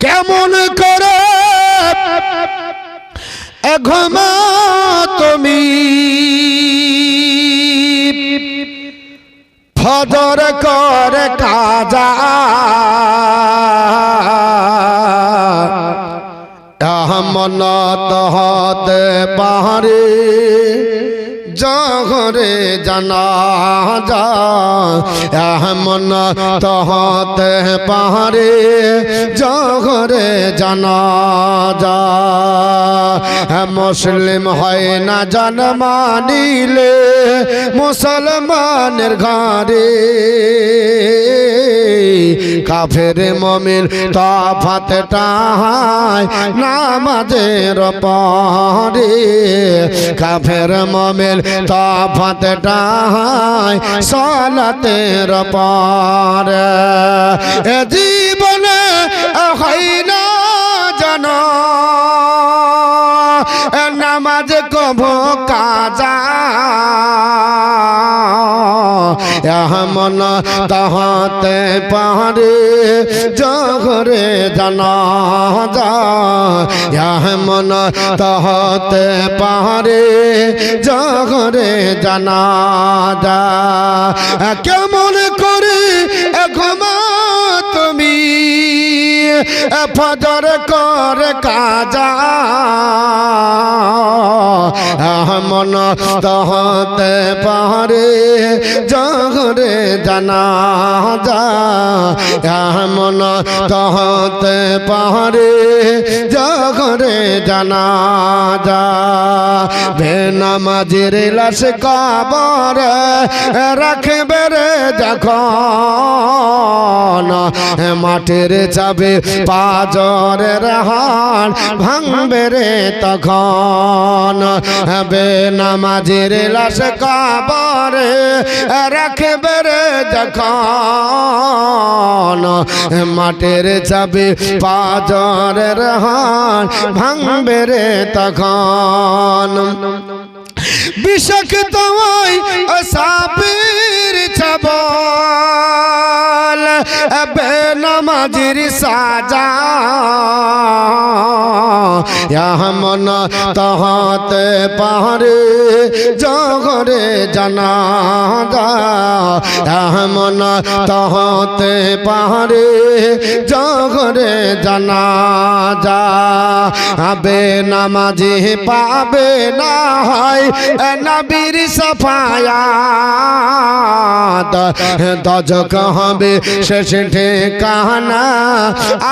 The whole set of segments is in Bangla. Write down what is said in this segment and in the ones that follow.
কেমন করে ঘুমা তুমি ফজর করে কাজা মনত হতে পারে জহরে জানাজা মনত হতে পারে জহরে জানাজা মুসলিম হয় না জন্মানিলে মুসলমানের ঘরে কাফের মুমিন তফাতটা হয় নামাজের পরে কাফের মুমিন তফাতটা হয় সালাতের পরে এ জীবনে হয় না জানো নামাজ কভো কাজা মন তাহতে পারে জহরে জানাজা মন তাহতে পারে জহরে জানাজা কেমন করে ঘুমা তুমি ফজর করে কাজা মন তাহতে পারে জহরে জানাজা মন তাহতে পারে জহরে জানাজা বেনামাজির লাশ কবর রাখবে রে যখন মাটির যাবে পাজরের হাড় ভাঙবে রে তখন বেনামাজির লাশ কবরে রাখবে রে যখন মাটির যাবে পাজরের হাড় ভাঙবে রে তখন বিষাক্ত সাপের ছাবল বেনামাজির সাজা মন তাহতে পারে জহরে জানাজা মন তাহতে পারে জহরে জানাজা বেনামাজি পাবে না হয় নবীর সাফায়াত দজক হবে শেষ ঠিকানা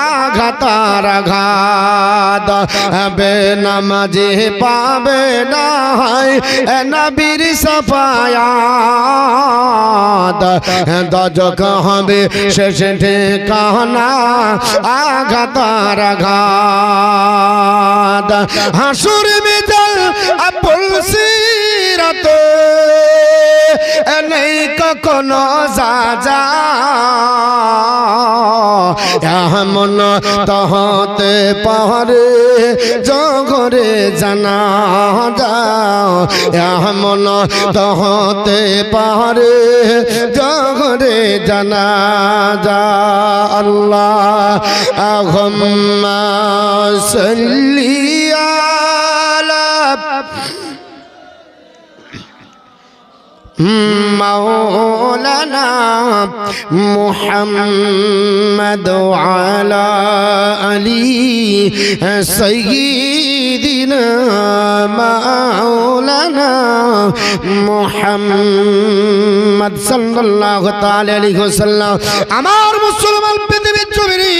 আঘাতার আঘাত বেনামাজি পাবে না হয় নবীর সাফায়াত দজক হবে শেষ ঠিকানা আঘাতার আঘাত হাসুর মিজাল আবুল সিরাত নেই কখনো যা মন তহতে পারে জহরে জানাজা মন তহতে পারে জহরে জানাজা আল্লাহ আহুম্মা সাল্লি আলা مولانا محمد وعلى علي سيدنا مولانا محمد صلى الله تعالى عليه وسلم আমার মুসলমান পৃথিবীর জমিনে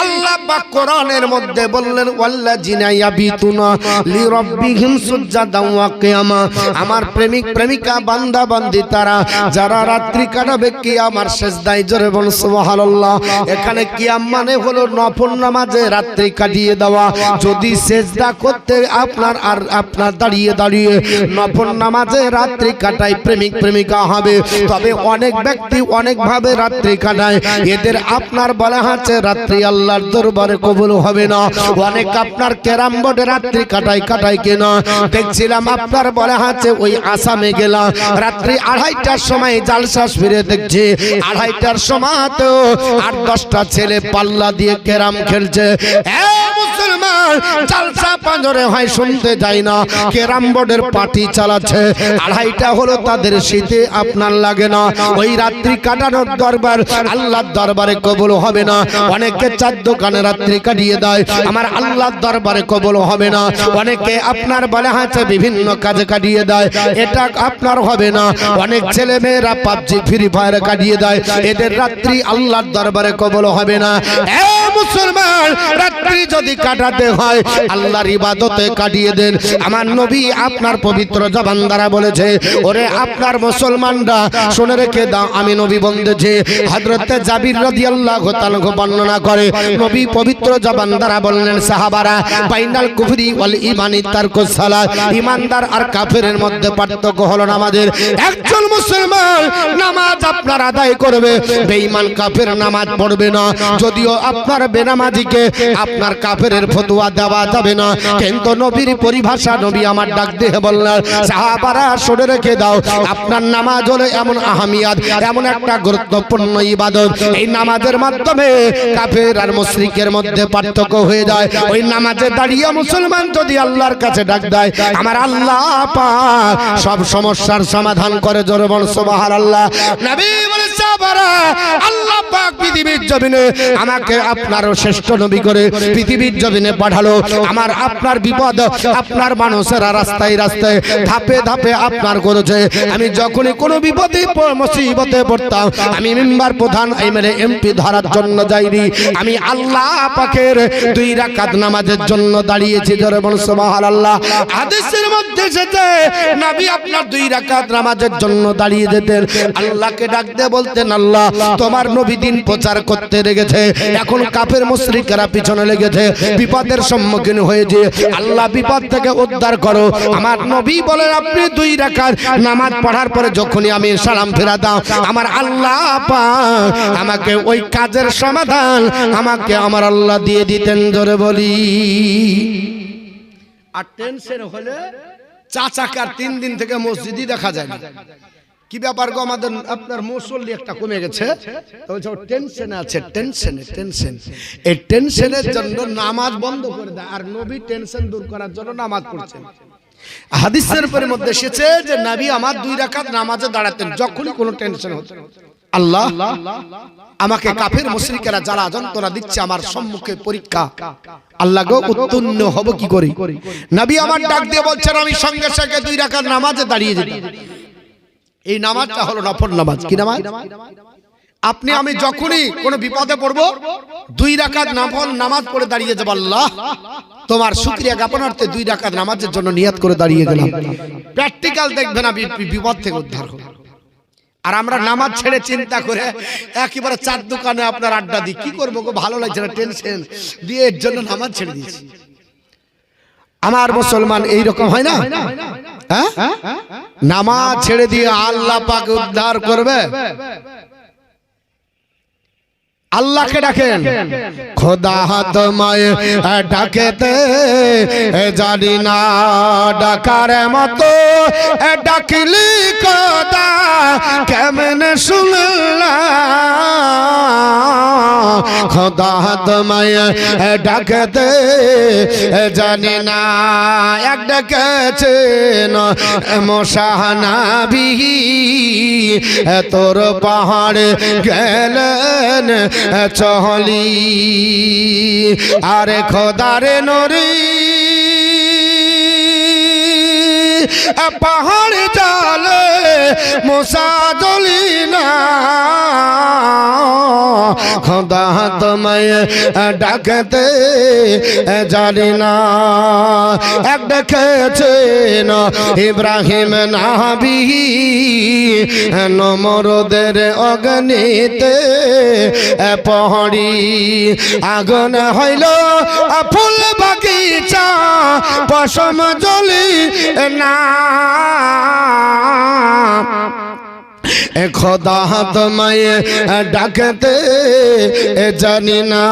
আল্লাহ পাক কোরআনের মধ্যে বললেন ওয়াল্লাযিনা ইয়াবিতুনা লিরাব্বিহিম সুজদান ওয়া কিয়ামা আমার প্রেমিক প্রেমিকা বান্দা বান্দি তারা যারা রাত্রি কাটাবে কিয়ামার সিজদায় জোরে বল সুবহানাল্লাহ এখানে কিয়াম মানে হলো নফল নামাজে রাত্রি কাটিয়ে দেওয়া যদি সিজদা করতে আপনার দাঁড়িয়ে দাঁড়িয়ে নফল নামাজে রাত্রি কাটায় প্রেমিক প্রেমিকা হবে তবে অনেক ব্যক্তি অনেক ভাবে রাত্রি কাটায় এদের আপনার বলা হচ্ছে রাত্রি আল্লাহর দরবারে দরবারে কবুল হবে না। অনেক আপনার ক্যারাম বোর্ডে রাত্রি কাটায় কিনা দেখছিলাম আপনার বলে আছে ওই আসামে গেলাম রাত্রি 2:30টার সময় জালসা ফিরে দেখছি 2:30টার সময় তো 8-10টা ছেলে পাল্লা দিয়ে ক্যারাম খেলছে। মুসলমান জালসা পাঁজরে হয় শুনতে যায় না, ক্যারাম বোর্ডের পার্টি চালাচ্ছে। 2:30টা হলো তাদের শীতে আপনার লাগে না। ওই রাত্রি কাটানোর দরবার আল্লাহর দরবারে কবুল হবে না। অনেকে চার দোকানে রাত্রি কাটিয়ে দেয়, আমার আল্লাহর দরবারে কবুল হবে না। অনেকে আপনার বলে আছে বিভিন্ন কাজে কাটিয়ে দেয়, এটা আপনার হবে না। অনেক ছেলে মেয়েরা পাবজি ফ্রি ফায়ার কাটিয়ে দেয়, এদের রাত্রি আল্লাহর দরবারে কবুল হবে না। মুসলমান রাত্রি যদি কাটাতে হয় আল্লাহর ইবাদতে কাটিয়ে দেন। আমার নবী আপনার পবিত্র জবান দ্বারা বলেছে, ওরে আপনার মুসলমানরা শুনে রেখে দাও, আমি নবী বলেছি। হযরত জাবির রাদিয়াল্লাহু তাআলা বর্ণনা করে নবী পবিত্র জবান দ্বারা বললেন, সাহাবারা বাইনাল কুফরি ওয়াল ঈমানি তারকুস সালাত, ঈমানদার আর কাফেরের মধ্যে পার্থক্য হলো নামাজের। একজন মুসলমান নামাজ আপনার আদায় করবে, বেঈমান কাফের নামাজ পড়বে না। যদিও আপনার বেনামাজিকে আপনার কাফেরের ফতোয়া দেওয়া যাবে না, কিন্তু নবীর পরিভাষা নবী আমার ডাক দিয়ে বললেন, সাহাবারা শুনে রেখে দাও, আপনার নামাজ হলো এমন আহমিয়াত, এমন একটা গুরুত্বপূর্ণ ইবাদত, এই নামাজের মাধ্যমে কাফের আর মুশরিকের মধ্যে পার্থক্য হয়ে যায়। ওই নামাজে দাঁড়িয়ে মুসলমান যদি আল্লাহর কাছে ডাক দেয়, আমার আল্লাহ পাক সব সমস্যার সমাধান করে। জোরে বল সুবহানাল্লাহ। নবী বলে, সাহাবারা আল্লাহ পাক পৃথিবীর জমিনে আমাকে আপনারও শ্রেষ্ঠ নবী করে পৃথিবীর জমিনে পাঠালো। আমার আপনার বিপদ আপনার মানুষেরা রাস্তায় রাস্তায় ধাপে ধাপে আপনার করেছে। আমি যখনই কোনো বিপদে মুসিবতে পড়তাম, আমি মেম্বার প্রধান এমএলএ এমপি ধরার জন্য যাইনি, আমি আল্লাহ পাকের 2 রাকাত নামাজের জন্য দাঁড়িয়েছি। জোরে বল সুবহানাল্লাহ। হাদিসের মধ্যে এসেছে নবী আপনার 2 রাকাত নামাজের জন্য দাঁড়িয়ে যেতেন, আল্লাহকে ডাক দিয়ে বলতেন, আল্লাহ তোমার নবী দিন প্রচার করতে লেগেছে, এখন কাফের মুশরিকরা পিছনে লেগেছে, বিপদের সম্মুখীন হয়েছে, আল্লাহ বিপদ থেকে উদ্ধার করো। আমার নবী বলেন, আপনি 2 রাকাত নামাজ পড়ার পরে যখনই আমি সালাম ফেরাতাম, আমার আল্লাহ পাক আমাকে ওই কাজের সমাধান আমাকে আমার আল্লাহ দিয়ে দিতেন। জোরে বলি। আর টেনশন হলে চাচাকার 3 দিন থেকে মসজিদই দেখা যায় না। কি ব্যাপার গো, আমাদের আপনার মুসল্লি একটা কমে গেছে, টেনশনে আছে, টেনশন। এই টেনশনের জন্য নামাজ বন্ধ করে দেয়, আর নবী টেনশন দূর করার জন্য নামাজ পড়ছেন। হাদিসের মধ্যে এসেছে যে নবী আমার 2 রাকাত নামাজে দাঁড়াতেন যখনই কোনো টেনশন হতো। আল্লাহ আমাকে কাফের মুশরিকেরা জ্বালা যন্ত্রণা দিচ্ছে, আমার সম্মুখে পরীক্ষা, আল্লাহ গো উত্তীর্ণ হব কি করে? নবী আমার ডাক দিয়ে বলছেন, আমি সঙ্গে সঙ্গে 2 রাকাত নামাজে দাঁড়িয়ে যেতাম। এই নামাজটা হলো নফল নামাজ। কি নামাজ? আপনি আমি যখনই কোনো বিপদে পড়বো 2 রাকাত নফল নামাজ পড়ে দাঁড়িয়ে যাব, আল্লাহ তোমার শুকরিয়া জ্ঞাপনার্থে 2 রাকাত নামাজের জন্য নিয়ত করে দাঁড়িয়ে গেলাম। প্র্যাকটিক্যাল দেখবেন না, বিপদ থেকে উদ্ধার হবে। আর আমরা নামাজ ছেড়ে চিন্তা করে একেবারে 4 দোকানে আপনার আড্ডা দিই, কি করবো গো, ভালো লাগছে না, টেনশন দিয়ে এর জন্য নামাজ ছেড়ে দিয়েছি। আমার মুসলমান এইরকম হয় না? হ্যাঁ, নামাজ ছেড়ে দিয়ে আল্লাহ পাক উদ্ধার করবে। আল্লাহকে ডাকেন, খোদা তোমায় ডাকেতে জানি না, ডাকার মতো ডাকলি খোদা কেমনে শুনলাম, খোদা তোমায় ডাকেতে জানি না, এক ডেকেছেন মশাহানাবি তোর পাহাড়ে গেলেন চহলি, আরে খোদারে নরি পাহাড় জালে মুসা জলি না, খোদা তোমায় ডাকতে জানি না, এক ডেকেছেন ইব্রাহিম নবী নমরুদের অগ্নিতে পড়ি, আগুন হইল ফুল বাগিচা পশম জ্বলি না, এ খোদা তোমায় ডাকতে জানি না।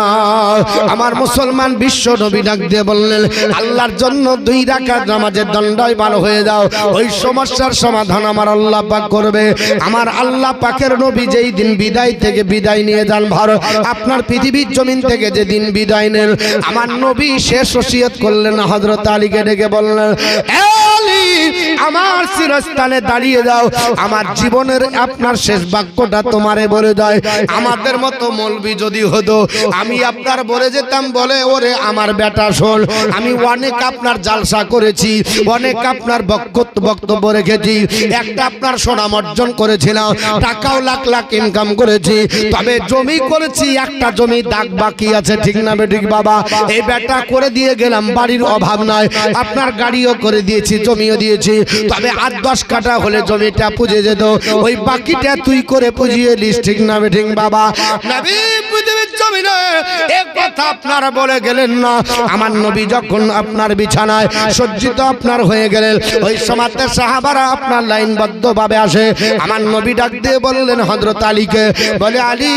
আমার মুসলমান বিশ্ব নবী ডাক দিয়ে বললেন, আল্লাহর জন্য 2 রাকাত নামাজের দণ্ডই ভালো হয়ে যাও, ওই সমস্যার সমাধান আমার আল্লাহ পাক করবে। আমার আল্লাহ পাকের নবী যেই দিন বিদায় থেকে বিদায় নিয়ে যান ভারত, আপনার পৃথিবীর জমিন থেকে যেদিন বিদায় নেন, আমার নবী শেষ ওসিয়ত করলেন, হযরত আলীকে ডেকে বললেন, আলী আমার শিরস্থানে দাঁড়িয়ে যাও, আমার জীবনের আপনার শেষ বাক্যটা তোমারে বলে দেয়। আমাদের মতো মৌলবি যদি হতো, আমি আপনার বলে যেতাম, বলে ওরে আমার বেটা শোন, আমি অনেক আপনার জালসা করেছি, অনেক আপনার বক্তব্য রেখেছি, একটা আপনার সুনাম অর্জন করেছিলাম, টাকাও লাখ লাখ ইনকাম করেছি, তবে জমি করেছি, একটা জমি দাগ বাকি আছে, ঠিক না বেঠিক বাবা? এই বেটা করে দিয়ে গেলাম, বাড়ির অভাব নাই, আপনার গাড়িও করে দিয়েছি, জমিও দিয়েছি, তবে 8-10 কাঠা হলে জমিটা পুজে যেত, ওই বাকিটা তুই করে পুজিয়ে লিস, ঠিক না বেঠিক বাবা? নবী পৃথিবীর জমিনে এক কথা আপনারা বলে গেলেন না। আমার নবী যখন আপনার বিছানায় সজ্জিত আপনার হয়ে গেলেন, ওই সময়তে সাহাবারা আপনার লাইনবদ্ধ ভাবে আসে। আমার নবী ডাক দিয়ে বললেন হযরত আলীকে, বলে আলী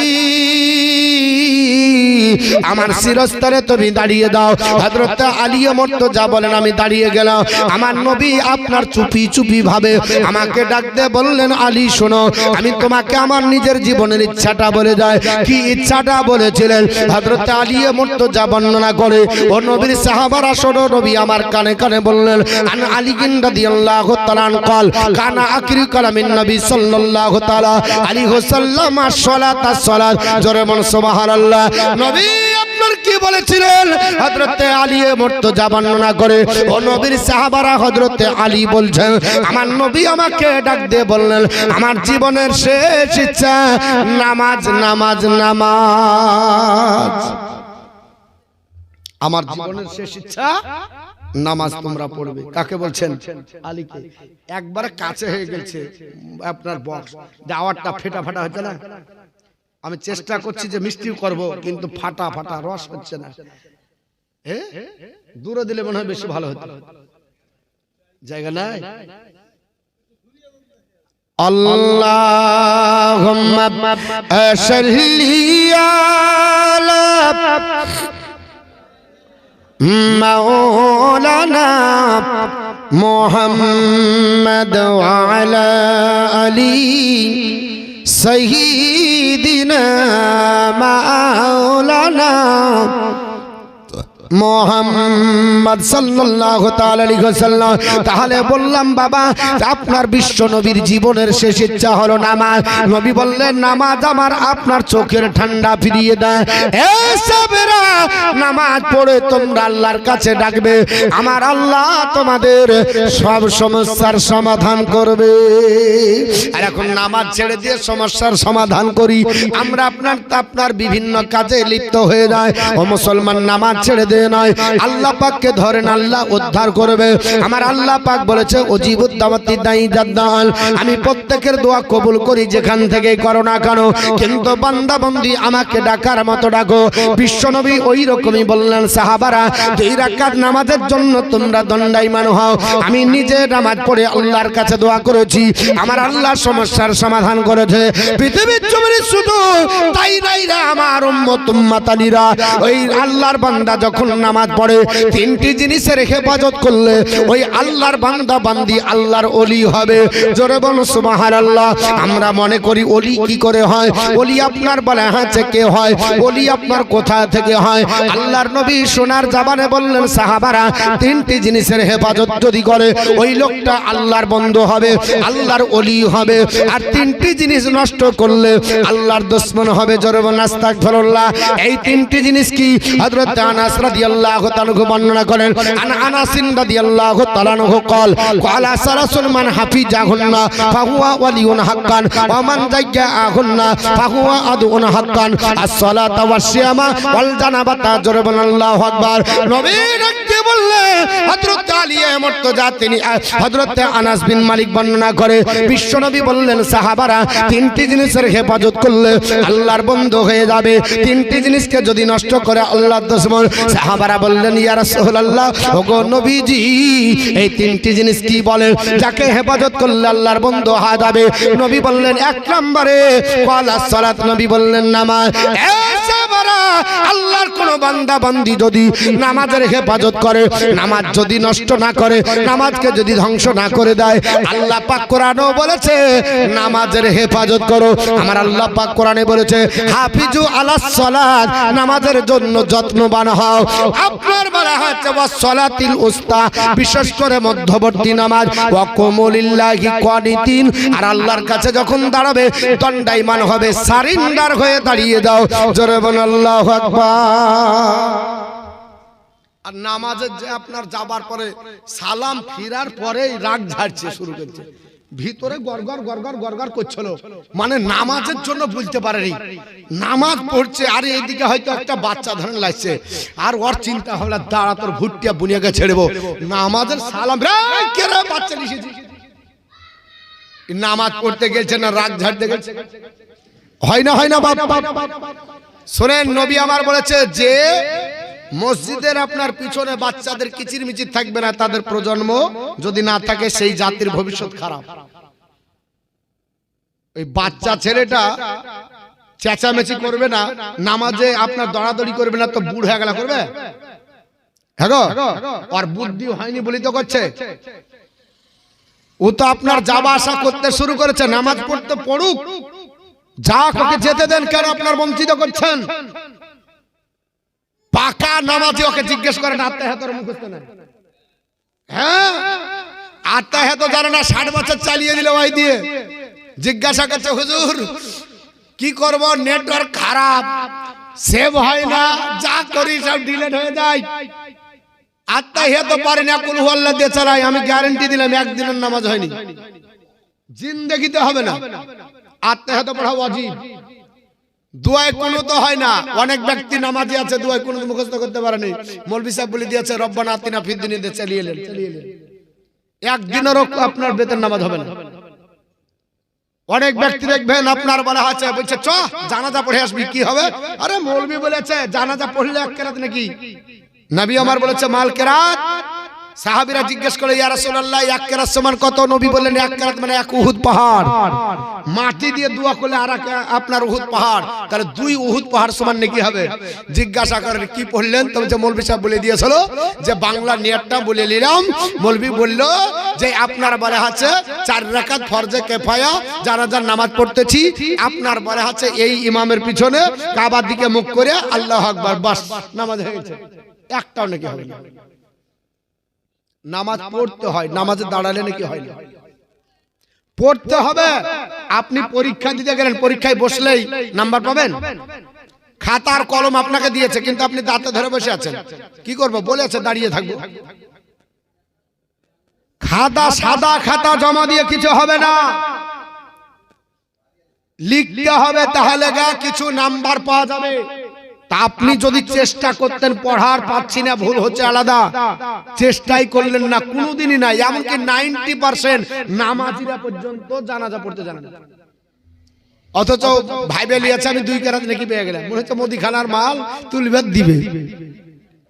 আমার শিরস্থানে তুমি দাঁড়িয়ে দাও। হযরত আলী মুর্তজা বলেন, আমি দাঁড়িয়ে গেলাম। আমার নবী আপনার চুপি চুপি ভাবে আমাকে ডাক দিয়ে বললেন, আলী শোনো, আমি তোমাকে আমার নিজের জীবনের ইচ্ছাটা বলে যায়। কি ইচ্ছাটা বলেছিলেন হযরত আলী মুর্তজা বর্ণনা করে, ও নবীর সাহাবারা শোনো, নবী আমার কানে কানে বললেন, আন আলী রাদিয়াল্লাহু তাআলা قال কানা আখিরি কালামিন নবী সাল্লাল্লাহু তাআলা আলাইহি ওয়াসাল্লাম আসসালাত আসসালাত, জোরে বল সুবহানাল্লাহ। নবী আপনার কি বলেছিলেন? হযরত আলী মুর্তজা বর্ণনা করে, ও নবীর সাহাবারা হযরত আলী বলছেন, আমার নবী আমাকে ডাক দিয়ে বললেন, আমার জীবনের শেষ ইচ্ছা নামাজ, নামাজ, নামাজ। আমার জীবনের শেষ ইচ্ছা নামাজ তোমরা পড়বে। কাকে বলছেন? আলীকে। একবারে কাছে হয়ে গেছে আপনার বক্স, দাওয়াতটা ফেটা ফাটা হচ্ছে না। আমি চেষ্টা করছি যে মিষ্টিও করব, কিন্তু ফাটা ফাটা রস হচ্ছে না। দূরে দিলে মনে হয় বেশি ভালো হতো, জায়গা নাই। আল্লাহুম্মা সাল্লি আলা মাওলানা মুহাম্মদ ওয়া আলা আলি সাইয়্যিদিনা মাওলানা মুহাম্মদ সাল্লাল্লাহু তাআলা আলাইহি ওয়াসাল্লাম। তাহলে বললাম বাবা, আপনার বিশ্ব নবীর জীবনের শেষ ইচ্ছা হলো নামাজ। নবী বললেন, নামাজ আমার আপনার চোখের ঠান্ডা ফিরিয়ে দেয়। এ সাবেরা, নামাজ পড়ে তোমরা আল্লাহর কাছে ডাকবে, আমার আল্লাহ তোমাদের সব সমস্যার সমাধান করবে। আর এখন নামাজ ছেড়ে দিয়ে সমস্যার সমাধান করি আমরা, আপনার বিভিন্ন কাজে লিপ্ত হয়ে যায়। ও মুসলমান, নামাজ ছেড়ে দে নয়, আল্লাহ পাককে ধরেন, আল্লাহ উদ্ধার করবে। আমার আল্লাহ পাক বলেছে, ওজিবুদ দাওয়াতি দাঈ জাদ্দাল, আমি প্রত্যেকের দোয়া কবুল করি যেখান থেকে করো না কেন, কিন্তু বান্দা বান্দি আমাকে ডাকার মতো ডাকো। বিশ্বনবী ওই রকমই বললেন, সাহাবারা 2 রাকাত নামাজের জন্য তোমরা দণ্ডায়মান হও। আমি নিজে নামাজ পড়ে আল্লাহর কাছে দোয়া করেছি, আমার আল্লাহ সমস্যার সমাধান করেছে। পৃথিবীর জমিনে শুধু তাই নাই রে আমার উম্মত উম্মাতালিরা, ওই আল্লাহর বান্দা যখন নামাজ পড়ে 3টি জিনিসের হেফাজত করলে ওই আল্লাহর বান্দা বান্দি আল্লাহর ওলি হবে। জোরে বলো সুবহানাল্লাহ। আমরা মনে করি ওলি কি করে হয়? ওলি আপনার বলে হাতে কে হয়? ওলি আপনার কোথা থেকে হয়? আল্লাহর নবী সোনার জবানে বললেন, সাহাবারা 3টি জিনিসের হেফাজত যদি করে ওই লোকটা আল্লাহর বন্ধু হবে, আল্লাহর ওলি হবে। আর 3টি জিনিস নষ্ট করলে আল্লাহর দুশমন হবে। জোরে বলো আস্তাগফিরুল্লাহ। এই 3টি জিনিস কি? হযরত আনাস রাদিয়াল্লাহু তাআলা বর্ণনা করেন, আনাস রাদিয়াল্লাহু তাআলা قال قال رسول من حفظهن فهو ولي حقا ومن ضيعهن فهو عدو حقا الصلاة والصيام والجنابة জোরে বলেন আল্লাহু আকবার। নবী ডাকতে বললেন হযরত আলী মুর্তজা তিনি হযরত আনাস বিন মালিক বর্ণনা করে বিশ্বনবী বললেন সাহাবারা তিনটি জিনিসের হেফাজত করলে আল্লাহর বন্ধু হয়ে যাবে, তিনটি জিনিসকে যদি নষ্ট করে আল্লাহর দুশমন। সাহাবারা বললেন ইয়া রাসূলুল্লাহ ওগো নবীজি এই তিনটি জিনিস কি বলেন যাকে হেফাজত করলে আল্লাহর বন্ধু হয়ে যাবে? নবী বললেন এক নম্বরে ওয়ালাস সালাত, নবী বললেন নামাজ। আল্লাহর কোন বান্দা বান্দি যদি নামাজের হেফাজত করে, নামাজ যদি নষ্ট না করে, নামাজকে যদি ধ্বংস না করে দেয়, আল্লাহ পাক কোরআনে বলেছে নামাজের হেফাজত করো। আমার আল্লাহ পাক কোরআনে বলেছে হাফিজু আলাস সালাত, নামাজের জন্য যত্নবান হও। আপনার বলা হচ্ছে ওয়াস সালাতিল উস্তা, বিশেষ করে মধ্যবর্তী নামাজ। ওয়া কুমুলিল্লাহি কানিতিন, আর আল্লাহর কাছে যখন দাঁড়াবে দণ্ডায়মান হবে, সারেন্ডার হয়ে দাঁড়িয়ে দাও। জোরে বলেন আল্লাহু আকবার। আর নামাজে যে আপনার যাবার পরে সালাম ফিরার পরেই রাগ ঝাড়ছে শুরু করছে, ভিতরে গড়গড় গড়গড় গড়গড় করছিল, মানে নামাজের জন্য বলতে পারেনি। নামাজ পড়ছে আর এইদিকে হয়তো একটা বাচ্চা ধরেন লাগছে, আর ওর চিন্তা হলো দাঁড়া তোর ভুট্টিয়া বুনিয়াকে ছেড়েবো। নামাজের সালাম কে রে বাচ্চা লিখেছি, নামাজ পড়তে গেছে না রাগ ঝাড়তে গেছে, হয় না হয় না বাবা। শোনেন নবী আমার বলেছে যে মসজিদের আপনার পিছনে বাচ্চাদের কিচিরমিচির থাকবে না, তাদের প্রজন্ম যদি না থাকে সেই জাতির ভবিষ্যৎ খারাপ। ওই বাচ্চা ছেলেটা চেঁচামেচি করবে না, নামাজে আপনার দৌড়াদৌড়ি করবে না, তো বুড় হয়ে গেলে করবে? হ্যাঁ গো, আর বুদ্ধি হয়নি বলি তো করছে। ও তো আপনার যাওয়া আসা করতে শুরু করেছে, নামাজ পড়তে পড়ুক, যা ওকে যেতে দেন, কেন আপনার বঞ্চিত করছেন? পাকা নামাজি ওকে জিজ্ঞেস করেন আত্মাহাতের মুখস্থ না, হ্যাঁ আত্মাহাত জানে না, 60 বছর চালিয়ে দিল ভাই দিয়ে। জিজ্ঞাসা করছে হুজুর কি করব, নেটওয়ার্ক খারাপ, সেভ হয় না, যা করি সব ডিলিট হয়ে যায়। আত্মাহাত পারে না, কুল হুয়াল্লাহ দিয়ে চালাই। আমি গ্যারান্টি দিলাম একদিনের নামাজ হয়নি, জিন্দেগিতে হবে না। আত্মাহাত পড়া ওয়াজিব, দুয়ায় কুনুত হয় না। অনেক ব্যক্তি নামাজি আছে দুয়ায় কুনুত মুখস্থ করতে পারেনি। মৌলভী সাহেব বলে দিয়েছে রব্বানা আতিনা ফিদ দুনিয়া, চালিয়ে এলেন। একদিনেরও আপনার বেতন নামাজ হবে না। অনেক ব্যক্তি দেখবেন আপনার বলা আছে, বলছে চ জানাজা পড়ে আসবি, কি হবে? আরে মৌলভী বলেছে জানাজা পড়লে এক কেরাত নাকি? নবী আমার বলেছে মাল কেরাত। সাহাবীরা জিজ্ঞেস করে ইয়া রাসূলুল্লাহ এক কেরাত সমান কত? নবী বললেন এক কেরাত মানে এক উহুদ পাহাড়। মাটি দিয়ে দোয়া করলে আর আপনার উহুদ পাহাড়, তাহলে 2 উহুদ পাহাড় সমান নাকি হবে? জিজ্ঞাসা করেন কি পড়লেন? তো বলছে মৌলভী সাহেব বলে দিয়েছিল যে বাংলা নিয়তটা বলে নিলাম। মৌলভী বলল যে আপনার বলে আছে 4 রাকাত ফরজে কিফায়া জানাজার নামাজ পড়তেছি, আপনার বলে আছে এই ইমামের পিছনে কাবার দিকে মুখ করে আল্লাহু আকবার, বাস নামাজ হয়ে গেছে। একটাও নাকি হবে না। নামাজ পড়তে হয়, নামাজে দাঁড়ালে নাকি হয় না, পড়তে হবে। আপনি পরীক্ষা দিতে গেলেন, পরীক্ষায় বসলেই নাম্বার পাবেন? খাতার কলম আপনাকে দিয়েছে, কিন্তু আপনি দাঁতে ধরে বসে আছেন, কি করব? বলেছে দাঁড়িয়ে থাকবো। খাতা সাদা খাতা জমা দিয়ে কিছু হবে না, লিখতে হবে, তাহলে কিছু নাম্বার পাওয়া যাবে। তা আপনি যদি চেষ্টা করতেন পড়ার পাচ্ছি না, ভুল হচ্ছে আলাদা, চেষ্টাই করলেন না, কোনোদিনই না। এমনকি 90% নামাজিরা পর্যন্ত জানাজা পড়তে জানে না, অথচ ভাইবে লিয়েছে আমি 2 কেরাত নাকি পেয়ে গেলাম, মনে হচ্ছে মুদিখানার মাল তুলবে দিবে।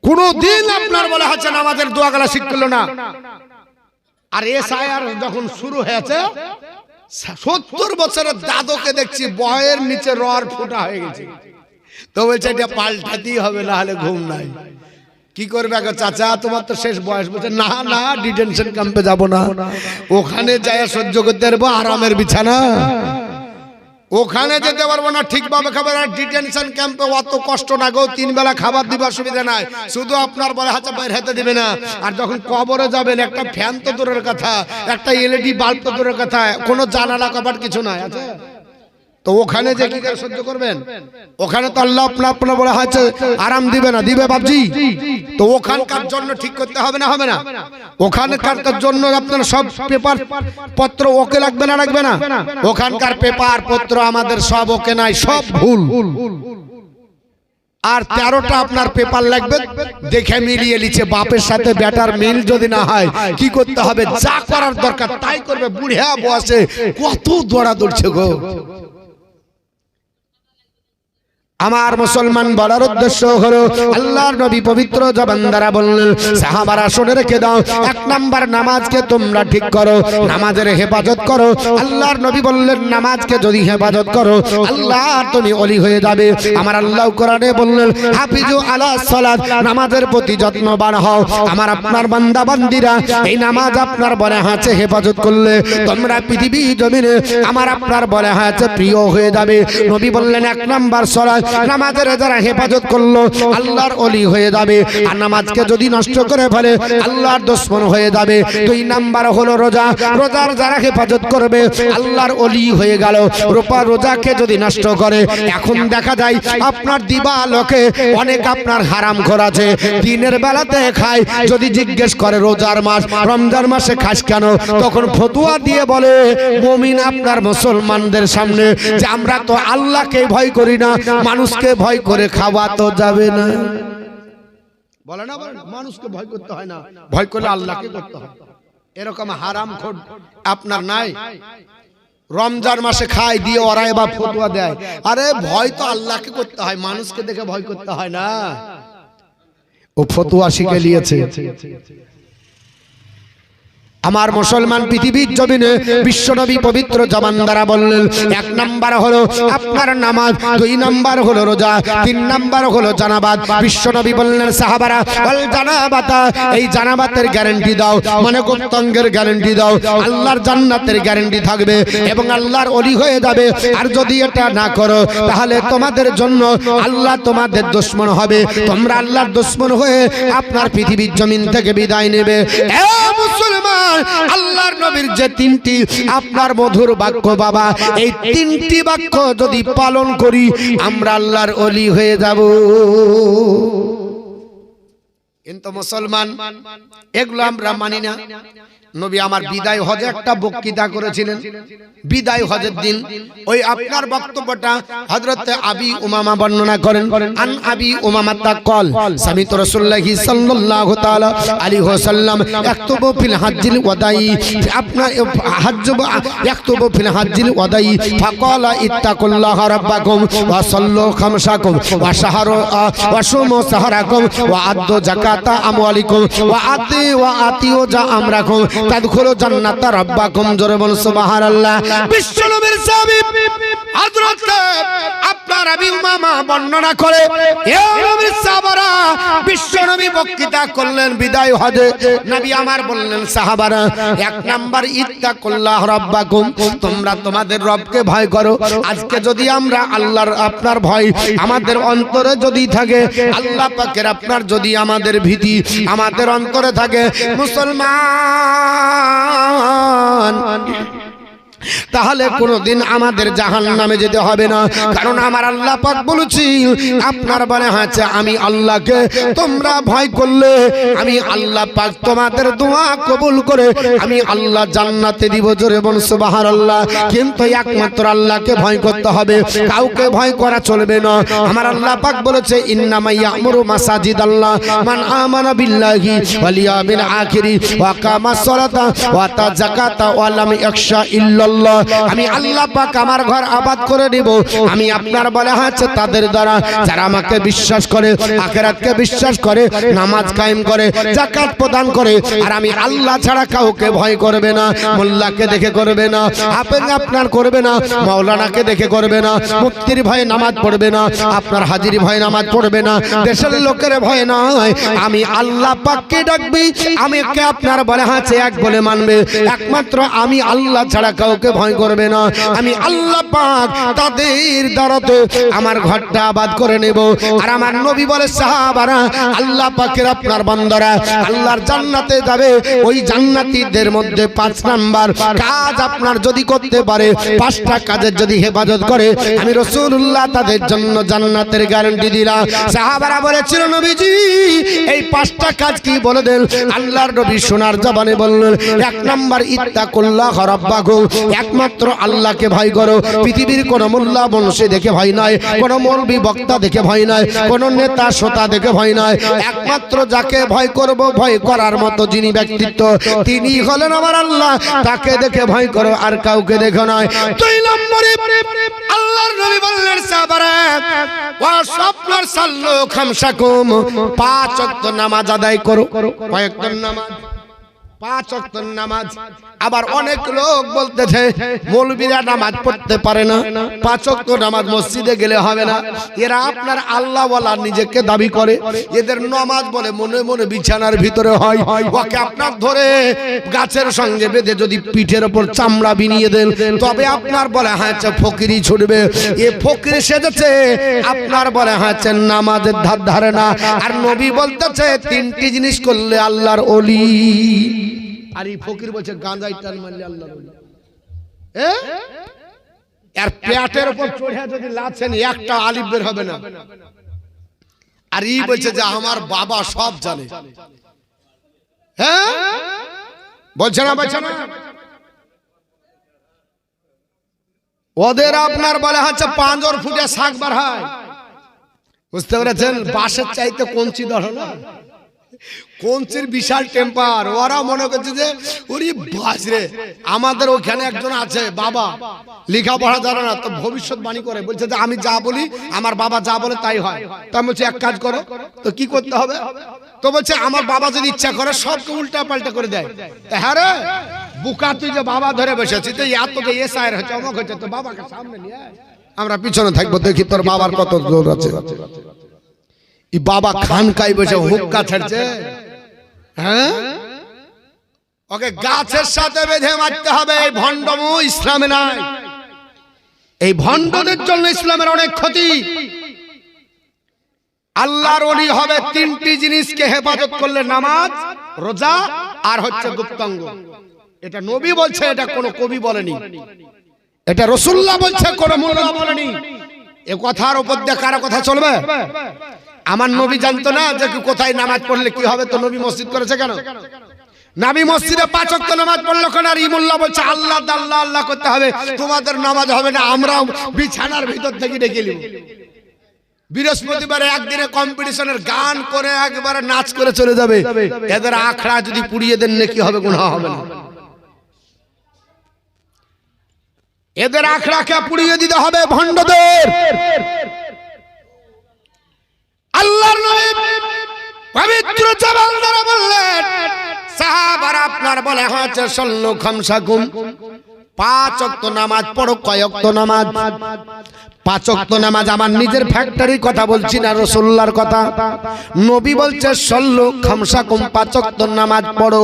কোনদিন আপনার বলা হচ্ছে নামাজের দোয়া গলা শিখলো না। আর এসআইআর যখন শুরু হয়েছে 70 বছরের দাদুকে দেখছি বয়ের নিচে রড ফোটা হয়ে গেছে, তো বলছে এটা পাল্টাতেই হবে, না হলে ঘুম নাই। কি করবে গো চাচা, তোমার তো শেষ বয়স। বলছে না না, ডিটেনশন ক্যাম্পে যাব না, ওখানে যায় সহ্য করতে পারবো আরামের বিছানা, ওখানে যেতে পারবো না ঠিকভাবে খাবার। আর ডিটেনশন ক্যাম্পে অত কষ্ট না গো, 3 বেলা খাবার দিবার সুবিধা নাই, শুধু আপনার বলে হাতে বাইরে হাতে দিবে না। আর যখন কবরে যাবেন একটা ফ্যান তো দূরের কথা, একটা এলইডি বাল্ব তো দূরের কথা, কোনো জানালা কপাট কিছু নাই আছে। তো ওখানে যে কি করে সহ্য করবেন? ওখানে তো আল্লাহ আপনার বলা হয়েছে আরাম দিবে না, দিবে বাবজি। তো ওখানকার জন্য ঠিক করতে হবে না, হবে না? ওখানকার জন্য আপনার সব পেপার পত্র ওকে লাগবে না, লাগবে না? ওখানকার পেপার পত্র আমাদের সব ওকে নাই, সব ভুল। আর 13টা আপনার পেপার লাগবে, দেখে মিলিয়ে নিচ্ছে। বাপের সাথে বেটার মিল যদি না হয় কি করতে হবে, যা করার দরকার তাই করবে। বুড়া বসে কত দৌড়াদৌড়ছে গো। আমার মুসলমান বলার উদ্দেশ্য হলো, আল্লাহর নবী পবিত্র জবান দ্বারা বললেন, সাহাবারা শুনে রেখে দাও, 1 নাম্বার নামাজকে তোমরা ঠিক করো, নামাজের হেফাজত করো। আল্লাহর নবী বললেন, নামাজকে যদি হেফাজত করো আল্লাহ তুমি ওলি হয়ে যাবে। আমার আল্লাহ কোরআনে বললেন, হাফিজু আলা সালাত, নামাজের প্রতি যত্নবান হও। আমার আপনার বান্দা বান্দিরা এই নামাজ আপনার বলে হাতে হেফাজত করলে তোমরা পৃথিবী জমিনে আমার আপনার বলে হাতে প্রিয় হয়ে যাবে। নবী বললেন, 1 নাম্বার সালাত, নামাজের যারা হেফাজত করলো আল্লাহর ওলি হয়ে যাবে। আর নামাজকে যদি নষ্ট করে ফেলে আল্লাহর দুশমন হয়ে যাবে। 2 নাম্বার হলো রোজা, রোজার যারা হেফাজত করবে আল্লাহর ওলি হয়ে গেল। রোজাকে যদি নষ্ট করে, এখন দেখা যায় আপনার দিবালোকে অনেক আপনার হারামখোর আছে, দিনের বেলাতে খায়। যদি জিজ্ঞেস করে রোজার মাস রমজান মাসে খাস কেন, তখন ফতোয়া দিয়ে বলে মুমিন আপনার মুসলমানদের সামনে যে আমরা তো আল্লাহকে ভয় করি না, মানুষকে ভয় করে খাওয়া তো যাবে না। বলে না, মানুষকে ভয় করতে হয় না, ভয় করলে আল্লাহকে করতে হয়। এরকম হারামখোর আপনার নাই। রমজান মাসে খায় দিয়ে ওরা এবার ফতোয়া দেয়, আরে ভয় তো আল্লাহকে করতে হয়, মানুষকে দেখে ভয় করতে হয় না। ও ফতোয়া শিখে নিয়েছে। আমার মুসলমান পৃথিবীর জমিনে বিশ্বনবী পবিত্র জবান দ্বারা বললেন, 1 নাম্বার হলো আপনার নামাজ, 2 নাম্বার হলো রোজা, 3 নাম্বার হলো জানাবাত। বিশ্বনবী বললেন, সাহাবারা ওয়াল জানাবাতা, এই জানাবাতের গ্যারান্টি দাও, মানে গুপ্তাঙ্গের গ্যারান্টি দাও, আল্লাহর জান্নাতের গ্যারান্টি থাকবে এবং আল্লাহর ওলি হয়ে যাবে। আর যদি এটা না করো তাহলে তোমাদের জন্য আল্লাহ তোমাদের দুশমন হবে, তোমরা আল্লাহর দুশমন হয়ে আপনার পৃথিবীর জমিন থেকে বিদায় নেবে। এ মুসলমান, আল্লাহর নবীর যে 3টি আপনার মধুর বাক্য বাবা, এই 3টি বাক্য যদি পালন করি আমরা আল্লাহর ওলি হয়ে যাব। কিন্তু মুসলমান এগুলো আমরা মানি না। নবী আমার বিদায় হজে একটা বক্তৃতা করেছিলেন। বিদায় হজের দিন ওই আপনার বক্তব্যটা হযরত আবি উমামা বর্ণনা করেন। আন আবি উমামা তাকাল সামিত রাসূলুল্লাহ সাল্লাল্লাহু তাআলা আলাইহি ওয়াসাল্লাম ইয়াকতুবু ফিল হাজ্জিল ওয়াদাই, আপনার হজ্জ ইয়াকতুবু ফিল হাজ্জিল ওয়াদাই ফাকালা ইত্তাকুল্লাহা রাব্বাকুম ওয়া সাল্লু খামসাকুম ওয়া শাহরু ওয়া সুমু সাহরাকুম ওয়া আদ্দু যাকাতা আমওয়ালিকুম ওয়া আতিউ যা আমরাকুম তাদখুলু জান্নাতা রাব্বাকুম। জোরে বল সুবহানাল্লাহ। বিশ্বনবীর সাহাবী হযরত আপনার আবি উমামা বর্ণনা করে, হে নবীর সাহাবারা, বিশ্বনবী বক্তৃতা করলেন বিদায় হজে। নবী আমার বললেন, সাহাবারা 1 নাম্বার ইত্তাকুল্লাহ রাব্বাকুম, তোমরা তোমাদের রবকে ভয় করো। আজকে যদি আমরা আল্লাহর আপনার ভয় আমাদের অন্তরে যদি থাকে, আল্লাহ পাকের আপনার যদি আমাদের ভীতি আমাদের অন্তরে থাকে, মুসলমান, তাহলে কোনদিন আমাদের জাহান্নামে যেতে হবে না। কারণ আমার আল্লাহ পাক বলেছি, আপনার বলে আছে আমি আল্লাহকে তোমরা ভয় করলে আমি আল্লাহ পাক তোমাদের দোয়া কবুল করে আমি আল্লাহ জান্নাতে দিব। জোরে বল সুবহানাল্লাহ। কিন্তু একমাত্র আল্লাহকে ভয় করতে হবে, কাউকে ভয় করা চলবে না। আমার আল্লাহ পাক বলেছে, ইন্নামা ইয়ামুরু মাসাজিদাল্লাহ মান আমানা বিল্লাহি ওয়াল ইয়াউমিল আখিরি ওয়া কামাস সালাতা ওয়া আতা যাকাতা ওয়া লাম ইয়াখশা ইল্লাল্লাহ। আমি আল্লাহ পাক আমার ঘর আবাদ করে দিব আমি আপনার বলা হচ্ছে তাদের দ্বারা যারা আমাকে বিশ্বাস করে, আখিরাতকে বিশ্বাস করে, নামাজ কায়েম করে, যাকাত প্রদান করে। আর আমি আল্লাহ ছাড়া কাউকে ভয় করবে না, মোল্লাকে দেখে করবে না, হাফেজ আপনার করবে না, মাওলানাকে দেখে করবে না, মুফতির ভয়ে নামাজ পড়বে না, আপনার হাজির ভয়ে নামাজ পড়বে না, দেশের লোকের ভয় নয়। আমি আল্লাহ পাককে ডাকবি, আমি কে আপনার বলা হচ্ছে এক বলে মানবে, একমাত্র আমি আল্লাহ ছাড়া কাউকে ভয় করবে না। আমি আল্লাহ পাক তাদের দ্বারাতে আমার ঘরটা আবাদ করে নেব। আর আমার নবী বলে, সাহাবারা আল্লাহ পাকের আপনার বান্দারা আল্লাহর জান্নাতে যাবে। ওই জান্নাতীদের মধ্যে 5 নাম্বার কাজ আপনার যদি করতে পারে, 5টা কাজের যদি হেফাজত করে, আমি রাসূলুল্লাহ তাদের জন্য জান্নাতের গ্যারান্টি দিলাম। সাহাবারা বলেছিল, নবীজি এই 5টা কাজ কি বলে দেন। আল্লাহর নবী সোনার জবানে বললেন, 1 নাম্বার ইত্তাকুল্লাহ রাব্বাকুম, একমাত্র আল্লাহকে ভয় করো। পৃথিবীর কোন মোল্লা বংশী দেখে ভয় নয়, কোন মৌলবি বক্তা দেখে ভয় নয়, কোন নেতা সোতা দেখে ভয় নয়। একমাত্র যাকে ভয় করব, ভয় করার মতো যিনি ব্যক্তিত্ব, তিনি হলেন আমার আল্লাহ। তাকে দেখে ভয় করো, আর কাউকে দেখো নয়। 2 নম্বরে আল্লাহর নবী বললেন সাহাবারা, ওয়া সাবনার সাল্লু খামসাকুম, 5 ওয়াক্ত নামাজ আদায় করো। কয় ওয়াক্ত নামাজ? 5 ওয়াক্ত নামাজ। আবার অনেক লোক বলতেছে মৌলবীরা নামাজ পড়তে পারে না, 5 ওয়াক্ত নামাজ মসজিদে গেলে হবে না। এরা আপনার আল্লাহ ওয়ালা নিজেকে দাবি করে, এদের নামাজ বলে মনে মনে বিছানার ভিতরে হয়। ওকে আপনার ধরে গাছের সঙ্গে বেঁধে যদি পিঠের উপর চামড়া বিনিয়ে দেন, তবে আপনার বলে হ্যাঁ ফকিরি ছুটবে। এ ফকির সেজেছে, আপনার বলে হ্যাঁ নামাজের ধার ধারে না। আর নবী বলতেছে 3টি জিনিস করলে আল্লাহর ওলি। আর এই ফকির বলছে গাঁজাই টান মারলে আল্লাহর ওলি। আর পেটের উপর চড়ে যদি লাছেন একটা আলিফ বের হবে না। আর এই বলছে যে আমার বাবা সব জানে। হ্যাঁ বলছে না, বলছে না। ওদের আপনার বলে হচ্ছে 5 ফুটে শাক বার হয়, বুঝতে পেরেছেন? বাঁশের চাইতে কঞ্চি ধরো না, কঞ্চির বিশাল টেম্পার। ওরা মনে করছে যে ওরে বাজরে। আমাদের ওখানে একজন আছে বাবা লেখাপড়া জানে না, তো ভবিষ্যৎবাণী করে, বলছে যে আমি যা বলি আমার বাবা যা বলে তাই হয়। তা বলছে এক কাজ করো, তো কি করতে হবে? তো বলছে আমার বাবা যদি ইচ্ছা করে সবকে উল্টা পাল্টা করে দেয়। হ্যাঁ রে বুকা, তুই যে বাবা ধরে বসেছিস, তো এত যে এসআইয়ের হচ্ছে অমুক হচ্ছে, তো বাবাকে সামনে নিয়ে আমরা পিছনে থাকবো, দেখি তোর বাবার কত জোর আছে। এই বাবা খানকাই বসে হুক্কা ছাড়ছে। হ্যাঁ ওকে গাছের সাথে বেঁধে মারতে হবে। এই ভণ্ডমু ইসলামে নাই। এই ভণ্ডদের জন্য ইসলামের অনেক ক্ষতি। আল্লাহর ওলি হবে 3টি জিনিসকে হেফাজত করলে, নামাজ, রোজা আর হচ্ছে গুপ্তাঙ্গ। এটা নবী বলছে, এটা কোনো কবি বলেনি, এটা রাসূলুল্লাহ বলছে, কোনো মোল্লা বলেনি। এ কথার উপর দিয়ে কারো কথা চলবে? আমার নবী জানতো না যে কোথায় নামাজ পড়লে কি হবে? তো নবী মসজিদ করেছে কেন? নবী মসজিদে 5 ওয়াক্ত নামাজ পড়লো কেন? আর ইমুল্লাহ বলছে আল্লাহ আল্লাহ আল্লাহ করতে হবে, তোমাদের নামাজ হবে না, আমরা বিছানার ভিতর থেকে ডেকে নিব। বৃহস্পতিবারে একদিনে কম্পিটিশনের গান করে একবারে নাচ করে চলে যাবে। এদের আখড়া যদি পুড়িয়ে দেন নেকি হবে? গুনাহ হবে না। এদের আখড়াকে পুড়িয়ে দিতে হবে ভণ্ডদের। আল্লাহর নবী পবিত্র জবান দ্বারা বললেন, সাহাবারা আপনার বলে হচ্ছে সাল্লু খামসাকুম, 5 ওয়াক্ত নামাজ পড়ো। কয় ওয়াক্ত নামাজ? 5 ওয়াক্ত নামাজ। আমার নিজের ফ্যাক্টরির কথা বলছি না, রাসূলুল্লাহর কথা। নবী বলছে সাল্লু খামসাকুম, 5 ওয়াক্ত নামাজ পড়ো।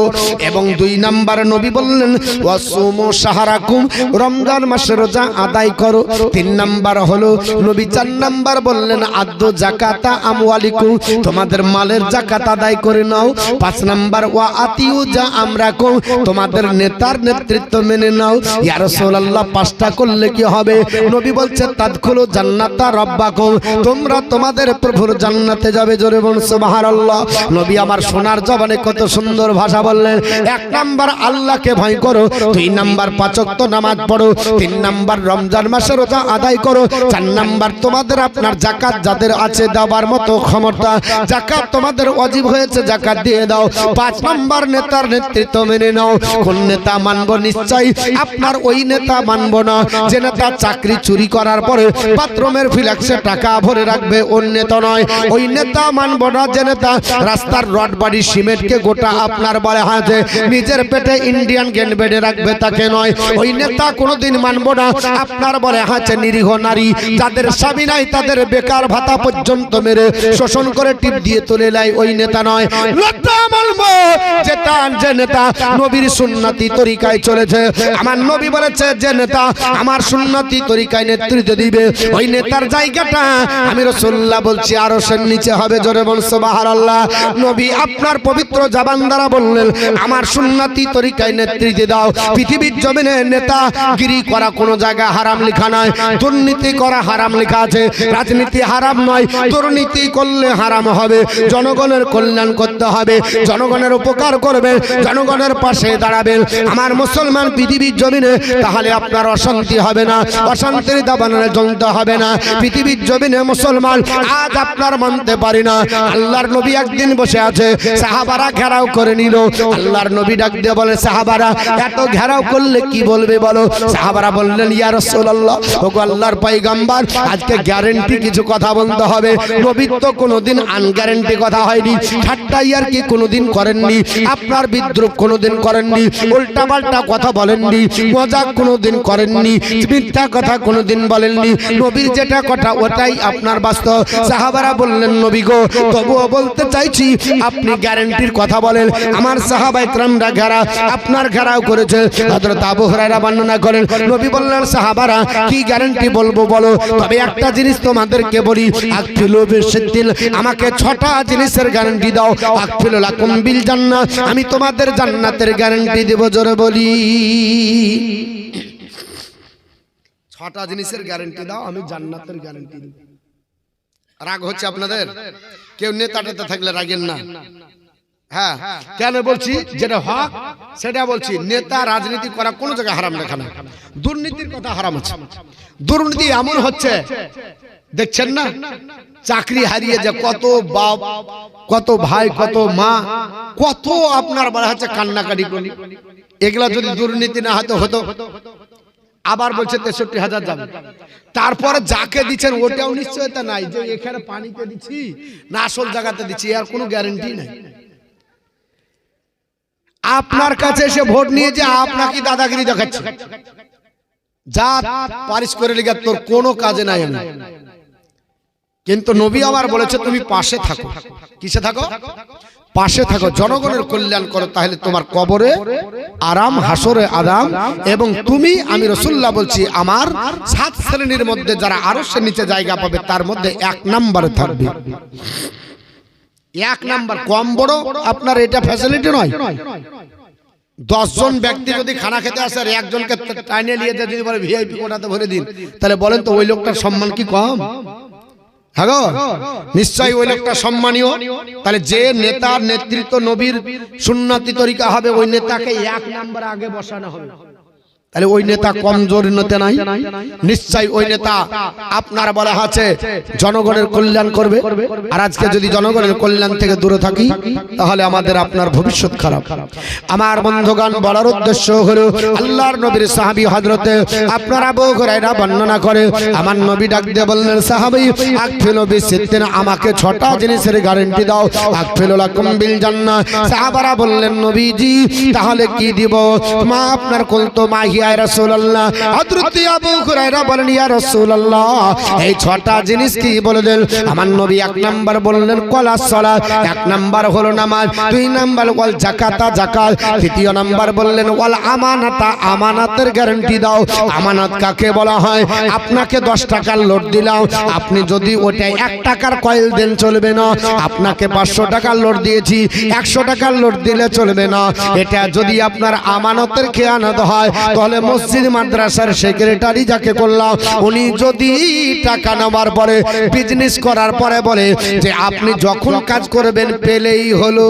এবং 2 নাম্বার নবী বললেন ওয়াসুমু শাহরাকুম, রমজান মাসে রোজা আদায় করো। 3 নাম্বার হলো নবী 4 নাম্বার বললেন আদ্দু যাকাতা আমওয়ালিকুম, তোমাদের মালের যাকাত আদায় করে নাও। 5 নাম্বার ওয়া আতিউ যা আমরাকুম, তোমাদের নেতার নেতৃত্ব মেনে নাও। ইয়া রাসূলুল্লাহ 5টা করলে কি হবে? নবী বলছে তাদখুলু জান্নাতা রাব্বাকুম, তোমরা তোমাদের প্রভুর জান্নাতে যাবে। জোরে বলুন সুবহানাল্লাহ। নবী আমার সোনার জবানে কত সুন্দর ভাষা বললেন। 1 নাম্বার আল্লাহকে ভয় করো, 2 নাম্বার 5 ওয়াক্ত নামাজ পড়ো, 3 নাম্বার রমজান মাসে রোজা আদায় করো, 4 নাম্বার তোমাদের আপনার যাকাত যাদের আছে দেওয়ার মতো ক্ষমতা, যাকাত তোমাদের ওয়াজিব হয়েছে, যাকাত দিয়ে দাও। 5 নাম্বার নেতার নেতৃত্ব মেনে নাও। কোন নেতা মানব? নিশ্চয়ই আপনার ওই নেতা মানব না যে নেতা চাকরি চুরি করার পরে বাথরুমের ফ্ল্যাক্সে টাকা ভরে রাখবে, ওই নেতা নয়। ওই নেতা মানব না যে নেতা রাস্তার রড বাড়ি সিমেন্টকে গোটা আপনার বলে হাতে নিজের পেটে ইন্ডিয়ান গেন বেডে রাখবে, তাকে নয়। ওই নেতা কোনোদিন মানব না আপনার বলে হাতে নিরীহ নারী যাদের স্বামী নাই তাদের বেকার ভাতা পর্যন্ত মেরে শোষণ করে টিপ দিয়ে তুলে নেয়, ওই নেতা নয়। নেতা মানব যে নেতা নবীর সুন্নতি তরিকায় চলেছে। আমার নবী বলেছে যে নেতা আমার সুন্নতি তরিকায় নেতৃত্ব দিবে ওই নেতার জায়গাটা আমি রাসূলুল্লাহ বলছি আরশের নিচে হবে। জোরে বল সুবহানাল্লাহ। নবী আপনার পবিত্র জবান দ্বারা বললেন আমার সুন্নতি তরিকায় নেতৃত্ব দাও। পৃথিবীর জমিনে নেতাগিরি করা কোনো জায়গা হারাম লেখা নয়, দুর্নীতি করা হারাম লেখা আছে। রাজনীতি হারাম নয়, দুর্নীতি করলে হারাম হবে। জনগণের কল্যাণ করতে হবে, জনগণের উপকার করবেন, জনগণের পাশে দাঁড়াবেন আমার মুসলমান পৃথিবীর জমিনে। তাহলে আপনার অশান্তি হবে না, অশান্তির দাবানলে জ্বলতে হবে না পৃথিবীর জমিনে। মুসলমান আজ আপনার মানতে পারি না। আল্লাহর নবী একদিন বসে আছে, সাহাবারা ঘেরাও করে নিল। আল্লাহর নবী ডাক দিয়ে বলে সাহাবারা এত ঘেরাও করলে কি বলবে বলো? সাহাবারা বললেন ইয়া রাসূলুল্লাহ, ওগো আল্লাহর পয়গম্বর আজকে গ্যারান্টি কিছু কথা বলতে হবে। নবী তো কোনোদিন আনগ্যারান্টি কথা হয়নি, ঠাট্টা ইয়ার কি কোনোদিন করেননি, আপনার বিদ্রুপ কোনোদিন করেননি, উল্টাপাল্টা কথা বলেননি, মজাক কোনোদিন করেননি, মিথ্যা কথা কোনোদিন বলেননি। নবীর যেটা কথা ওটাই আপনার বাস্তব। সাহাবারা বললেন নবী গো তবুও বলতে চাইছি আপনি গ্যারান্টির কথা বলেন। আমার সাহাবায়ে কেরামরা ঘেরা আপনার ঘেরাও করেছে। হযরত আবু হুরায়রা বর্ণনা করেন নবী বললেন সাহাবারা কি গ্যারান্টি বলবো বলো? তবে একটা জিনিস তোমাদেরকে বলি, আকফিলু বিসিদ্দিল, আমাকে 6টা জিনিসের গ্যারান্টি দাও। আকফিলু লাকুম বিল জান্নাহ, আমি তোমাদের জান্নাতের গ্যারান্টি দেব। জোরে বলি 6টা জিনিসের গ্যারান্টি দাও, আমি জান্নাতের গ্যারান্টি দেব। রাগ হচ্ছে আপনাদের? কেউ নেতাটাতে থাকলে রাগেন না। হ্যাঁ কেন বলছি? যেটা হক সেটা বলছি। নেতা রাজনীতি করা কোনো জায়গায় হারাম লেখা না, দুর্নীতির কথা হারাম আছে। দুর্নীতি এমন হচ্ছে দেখছেন না, চাকরি হারিয়ে যে কত বাপ, কত ভাই, কত মা, কত আপনার বলা হচ্ছে কান্নাকাটি করি। এগুলা যদি দুর্নীতি না হতো হতো। আবার বলছে 63,000 যাবে। তারপরে যাকে দিচ্ছেন ওটাও নিশ্চয়তা নাই যে এখানে পানিতে দিচ্ছি না আসল জায়গাতে দিচ্ছি, আর কোনো গ্যারান্টি নাই। আপনার কাছে এসে ভোট নিয়ে যে আপনাকে দাদাগিরি দেখাচ্ছে, যা পারিশ করে লিখা তোর কোনো কাজে নাই। আমি কিন্তু নবী আমার বলেছে তুমি পাশে থাকো। কিসে থাকো? পাশে থাকো, জনগণের কল্যাণ করো, তাহলে তোমার কবরে আরাম, হাসরে আরাম। এবং তুমি, আমি রাসূলুল্লাহ বলছি, আমার 7 শ্রেণীর মধ্যে যারা আরশের নিচে জায়গা পাবে তার মধ্যে 1 নম্বরে থাকবে। 1 নাম্বার। কম বড় আপনার এটা ফ্যাসিলিটি নয়। 10 জন ব্যক্তি যদি খানা খেতে আসে আর একজনকে টাইনে নিয়ে যদি বলে ভিআইপি কোটাতে ভরে দিন, তাহলে বলেন তো ওই লোকটার সম্মান কি কম? হ্যাঁ গো, নিশ্চয়ই ওই লোকটা সম্মানীয়। তাহলে যে নেতার নেতৃত্ব নবীর সুন্নতি তরিকা হবে ওই নেতাকে 1 নাম্বার আগে বসানো হবে। তাহলে ওই নেতা কমজোর নেতা নাই, নিশ্চয়ই ওই নেতা আপনার বলা আছে জনগণের কল্যাণ করবে। আর আজকে যদি জনগণের কল্যাণ থেকে দূরে থাকি তাহলে আমাদের আপনার ভবিষ্যৎ খারাপ। আমার বন্ধুগণ বলার উদ্দেশ্য হলো আল্লাহর নবীর সাহাবী হযরতে আপনার আবু হুরায়রা বর্ণনা করে আমার নবী ডাক দিয়ে বললেন সাহাবী আকফিলু বিসিদ্দিন, আমাকে 6টা জিনিসের গ্যারান্টি দাও। আকফিলু লাকুম বিল জান্নাহ। সাহাবারা বললেন নবীজি তাহলে কি দিব? মা আপনার কুলতু মাহি ইয়া রাসূলুল্লাহ। হযরত আবু হুরায়রা বলেন ইয়া রাসূলুল্লাহ এই 6টা জিনিস কি বললেন? আমার নবী 1 নাম্বার বললেন কলাস সালাত, 1 নাম্বার হলো নামাজ, 2 নাম্বার ওয়াল যাকাতা জাকাত, 3 নাম্বার বললেন ওয়াল আমানাতা, আমানাতের গ্যারান্টি দাও। আমানত কাকে বলা হয়? আপনাকে 10 টাকার নোট দিলাম, আপনি যদি ওটাই 1 টাকার কয়েল দেন চলবে না। আপনাকে 500 টাকার নোট দিয়েছি, 100 টাকার নোট দিলে চলবে না। এটা যদি আপনার আমানতের খেয়ানত হয় তাহলে মসজিদ মাদ্রাসার সেক্রেটারি যাকে করলাম উনি যদি টাকা নেওয়ার পরে বিজনেস করার পরে বলে যে আপনি যখন কাজ করবেন পেলেই হলো।